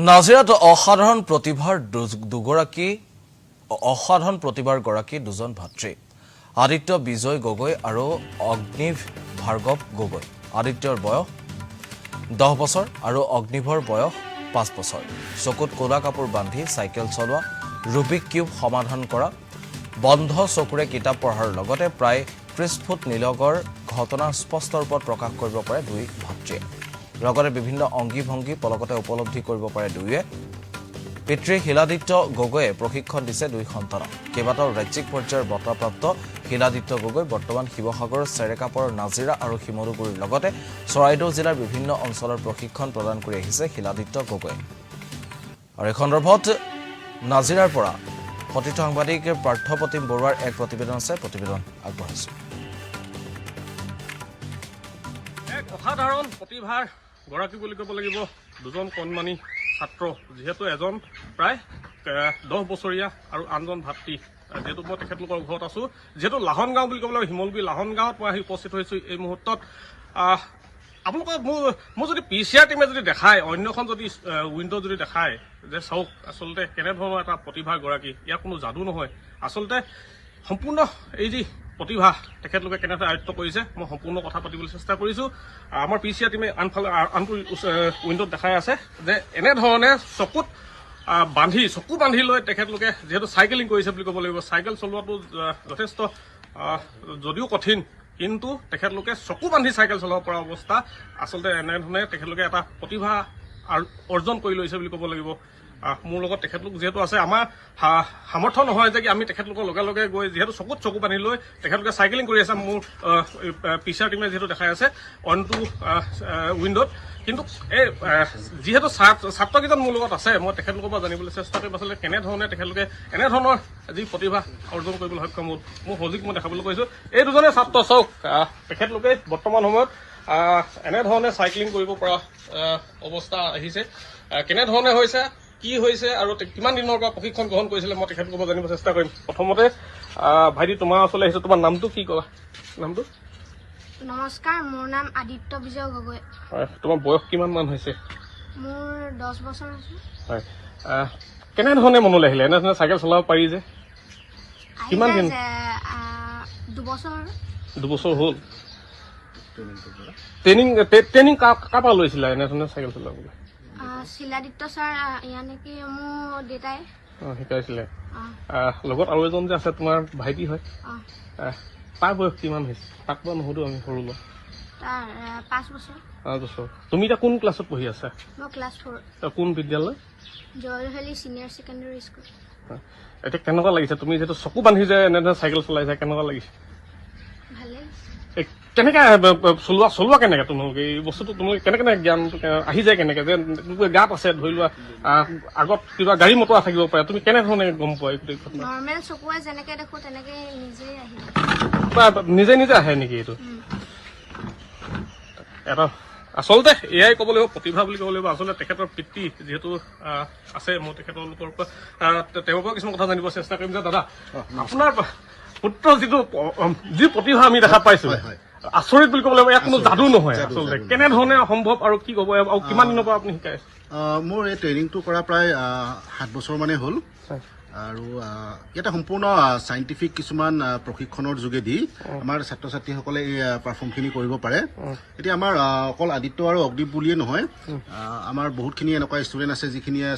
নাজিৰাত অসাধাৰণ প্ৰতিভাৰ গৰাকী দুজন ভাতৃ আদিত্য বিজয় গগৈ আৰু অগ্নিভ ভাৰ্গৱ গগৈ। আদিত্যৰ বয়স 10 বছৰ আৰু অগ্নিভৰ বয়স 5 বছৰ। চকুত কোলা কাপোৰ বান্ধি চাইকেল চলোৱা, ৰুবিক কিউব সমাধান কৰা, বন্ধ চকুৰে কিতাপ পঢ়াৰ লগতে প্ৰায় 30 ফুট নীলগড় ঘটনা স্পষ্ট ৰূপত প্ৰকাশ কৰিব পাৰে দুই ভাতৃয়ে। লগতে বিভিন্ন অংগী ভংগী পলকতে উপলব্ধি কৰিব পাৰে দুয়ে। পিতৃ শিলাদিত্য গগৈয়ে প্ৰশিক্ষণ দিছে দুই সন্তানক। কেইবাটাও ৰাজ্যিক পৰ্যায়ৰ বঁটাপ্ৰাপ্ত শিলাদিত্য গগৈ বৰ্তমান শিৱসাগৰ, চেৰেকাপৰ, নাজিৰা আৰু শিমলুগুৰিৰ লগতে চৰাইদেউ জিলাৰ বিভিন্ন অঞ্চলৰ প্ৰশিক্ষণ প্ৰদান কৰি আহিছে শিলাদিত্য গগৈয়ে। আৰু এই সন্দৰ্ভত নাজিৰাৰ পৰা সতীৰ্থ সাংবাদিক পাৰ্থপ্ৰতিম বৰুৱাৰ এক প্ৰতিবেদন আছে, প্ৰতিবেদন আগবঢ়াইছো। এক অসাধাৰণ প্ৰতিভাৰ গৰাকী বুলি ক'ব লাগিব দুজন কণমানি ছাত্ৰ, যিহেতু এজন প্ৰায় 10 বছৰীয়া আৰু আনজন ভাতৃ। যিহেতু মই তেখেতলোকৰ ঘৰত আছো, যিহেতু লাহন গাঁও বুলি ক'ব লাগিব, শিমলুগুৰি লাহন গাঁৱত মই আহি উপস্থিত হৈছো এই মুহূৰ্তত। আপোনালোকৰ মোৰ যদি PCR টিমে যদি দেখায়, অন্যখন যদি উইণ্ড' যদি দেখায় যে চাওক আচলতে কেনেধৰণৰ এটা প্ৰতিভাৰ গৰাকী, ইয়াৰ কোনো যাদু নহয়। আচলতে সম্পূৰ্ণ এই যি প্ৰতিভা তেখেতলোকে কেনেদৰে আয়ত্ব কৰিছে মই সম্পূৰ্ণ কথা পাতিবলৈ চেষ্টা কৰিছোঁ। আমাৰ PCR টিমে আনটো উইণ্ডত দেখাই আছে যে এনেধৰণে চকু বান্ধি লৈ তেখেতলোকে যিহেতু চাইকেলিং কৰিছে বুলি ক'ব লাগিব। চাইকেল চলোৱাটো যথেষ্ট যদিও কঠিন, কিন্তু তেখেতলোকে চকু বান্ধি চাইকেল চলাব পৰা অৱস্থা। আচলতে এনেধৰণে তেখেতলোকে এটা প্ৰতিভা অৰ্জন কৰি লৈছে বুলি ক'ব লাগিব। মোৰ লগত তেখেতলোক যিহেতু আছে, আমাৰ সামৰ্থ্য নহয় যে আমি তেখেতলোকৰ লগে লগে গৈ যিহেতু চকু বান্ধি লৈ তেখেতলোকে চাইকেলিং কৰি আছে। মোৰ PCR টিমে যিহেতু দেখাই আছে অনটো উইণ্ডত, কিন্তু এই যিহেতু ছাত্ৰকেইজন মোৰ লগত আছে, মই তেখেতলোকৰ পৰা জানিবলৈ চেষ্টা কৰিম আচলতে কেনেধৰণে তেখেতলোকে এনেধৰণৰ যি প্ৰতিভা অৰ্জন কৰিবলৈ সক্ষম হ'ল। মোৰ সজিক মই দেখাবলৈ কৈছোঁ এই দুজনে ছাত্ৰ চাওক, তেখেতলোকে বৰ্তমান সময়ত এনেধৰণে চাইক্লিং কৰিব পৰা অৱস্থা আহিছে। কেনেধৰণে হৈছে, কি হৈছে আৰু কিমান দিনৰ পৰা প্ৰশিক্ষণ গ্ৰহণ কৰিছিলে মই তেখেতলোকৰ পৰা জানিব চেষ্টা কৰিম। প্ৰথমতে ভাইটি তোমাৰ ওচৰলৈ আহিছে, তোমাৰ নামটো কি ক'বা? নামটো? নমস্কাৰ, মোৰ নাম আদিত্য বিজয় গগৈ। হয়, তোমাৰ বয়স কিমান মান হৈছে? মোৰ 10 বছৰ হৈছে। হয়, কেনেধৰণে মনলৈ আহিলে এনেধৰণে চাইকেল চলাব পাৰি যে? কিমান দিন? 2 বছৰ। 2 বছৰ হ'ল। ট্ৰেইনিং কাৰ পৰা লৈছিলা এনেধৰণে চাইকেল চলাবলৈ? শিলাদিত্য ছাৰ, নেকি মোৰ দেউতাই শিকাইছিলে। লগত আৰু এজন যে আছে তোমাৰ ভাইটি হয়, তাৰ বয়স কিমান হৈছে? তাক পৰা নোসোধো আমি, সৰু ল'ৰা। তাৰ 5 বছৰ। 5 বছৰ। তুমি এতিয়া কোন ক্লাছত পঢ়ি আছা? মই ক্লাছ 4। কোন বিদ্যালয়? জয়হেলি চিনিয়ৰ ছেকেণ্ডেৰী স্কুল। এতিয়া কেনেকুৱা লাগিছে তুমি যিহেতু চকু বান্ধি যে এনেধৰণে চাইকেল চলাইছা, কেনেকুৱা লাগিছে? ভালেই। কেনেকে চলোৱা কেনেকে তোমালোকে এই বস্তুটো? তোমালোকে কেনেকে জ্ঞানটো আহি যায় কেনেকে যে গাত আছে? ধৰি লোৱা আগত কিবা গাড়ী মটৰ থাকিব পাৰে, তুমি কেনেধৰণে গম পোৱা এই গোটেই ঘটনা? নৰ্মেল চকুৰে যেনেকে দেখো তেনেকে নিজে আহে নেকি এইটো? এটা আচলতে এয়াই ক'ব লাগিব প্ৰতিভা বুলি ক'ব লাগিব। আচলতে তেখেতৰ পিতৃ যিহেতু আছে, মই তেখেতলোকৰ পৰা তেওঁৰ পৰা কিছুমান কথা জানিব চেষ্টা কৰিম। যে দাদা, আপোনাৰ পুত্ৰ যি প্ৰতিভা আমি দেখা পাইছো, আচৰিত বুলি ক'ব লাগিব, ইয়াত কোনো যাদু নহয়। আচলতে কেনেধৰণে সম্ভৱ আৰু কি ক'ব আৰু কিমান দিনৰ পৰা আপুনি শিকাই আছে? মোৰ এই ট্ৰেইনিংটো কৰা প্ৰায় 7 বছৰ মানে হ'ল। আৰু ইয়াতে সম্পূৰ্ণ চাইণ্টিফিক কিছুমান প্ৰশিক্ষণৰ যোগেদি আমাৰ ছাত্ৰ ছাত্ৰীসকলে এই পাৰফৰ্মখিনি কৰিব পাৰে। এতিয়া আমাৰ অকল আদিত্য আৰু অগ্নিব বুলিয়ে নহয়, আমাৰ বহুতখিনি এনেকুৱা ষ্টুডেণ্ট আছে যিখিনিয়ে